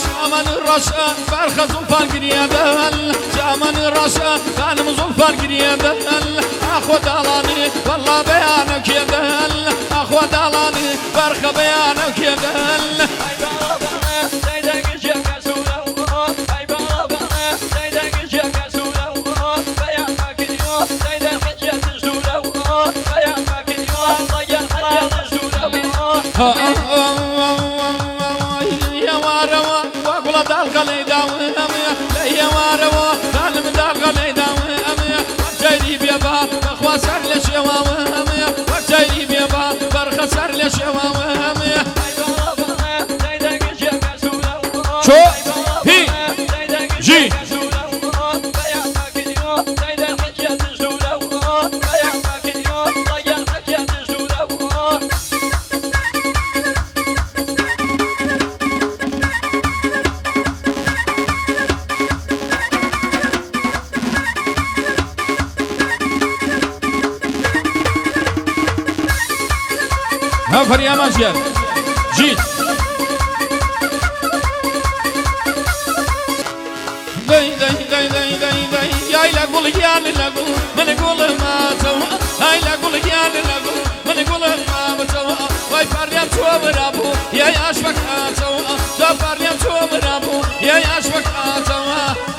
شامن الرشا برخ زلفان قريبل شامن الرشا خانم زلفان قريبل أخو دالاني والله بيانك يدل أخو دالاني برخ بيانك يدل يا واروا وقول دالك لي داوم يا واروا ظالم دالك لي داوم جاي بيبا خواصر ليش يوام جاي بيبا برخسر ليش يوام شو هي جي هافر يا مازيار جيت داي داي داي داي داي داي يا لا قول يا لا قول من قول ما سوا هاي لا قول يا لا قول من قول ما سوا واي فاريا تو برابو يا اشفك سوا دا فاريا تو برابو يا اشفك سوا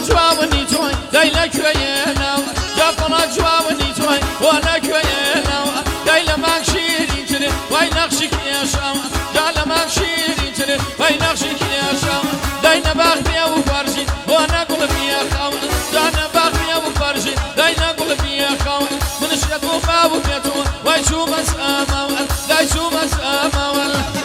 جوابني توي دايلا كوينا جابنا جوابني توي وانا كوينا دايلا ما شيري تري وين نخشك يا شام دايلا ما شيري تري وين نخشك يا شام داينا باغي وفرجي وانا قلبي يا خاون داينا باغي وفرجي داينا قلبي يا خاون من شد وما وفيتو وين شو مسامه لا شو مسامه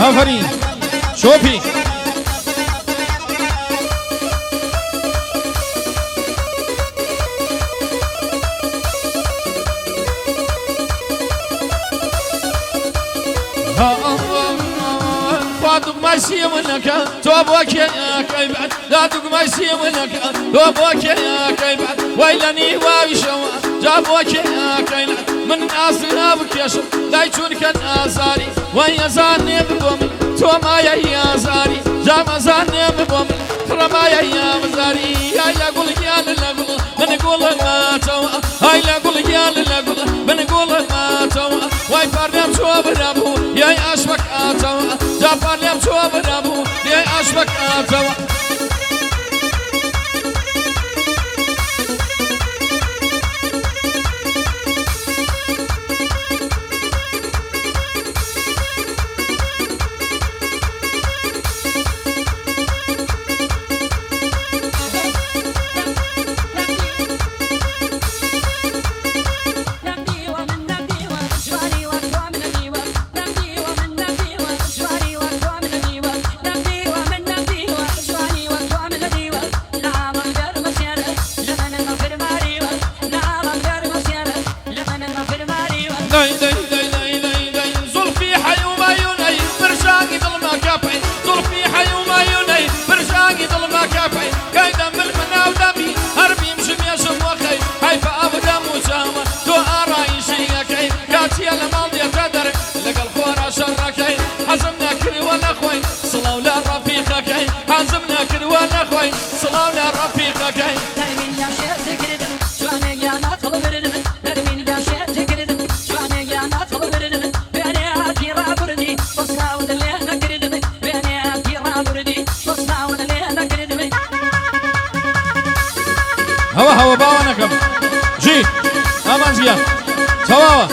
آفرین شوفی خاطب ما يسيمنك توبك يا كيبعد خاطب ما يسيمنك توبك يا كيبعد ويلني وايشوا جابوك يا كيبعد من أصحابك يا شب لا يجونك النازاري ويا زاني ببومي توما يا زاري جام زاني ببومي فرما يا مزاري يا قول يا لقول من قول ما تو هاي لا قول يا لقول من قول ما تو واي فارنم شو برابو يا اشبك اتو جابرنم شو برابو يا اشبك اتو حازمنا كل وانا خوي صلاونا رفيقك ترمين يا شيخ تقردم شواني يا ناطل بردم ترمين يا شيخ تقردم شواني يا ناطل بردم بيني هاتي رابردي وصاود اللي نقردم بيني هەوە باوە نەکەم جی ئامان ژیان تەواوە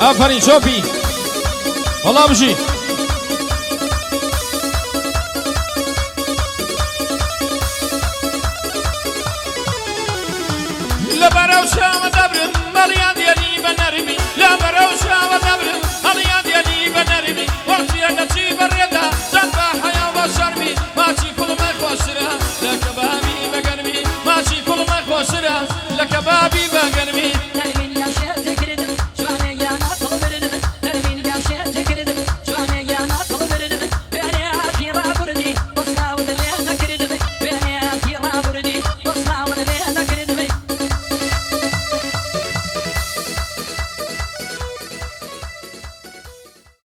ئافرین شۆپی وەڵام ژی لە بەرەو شەوە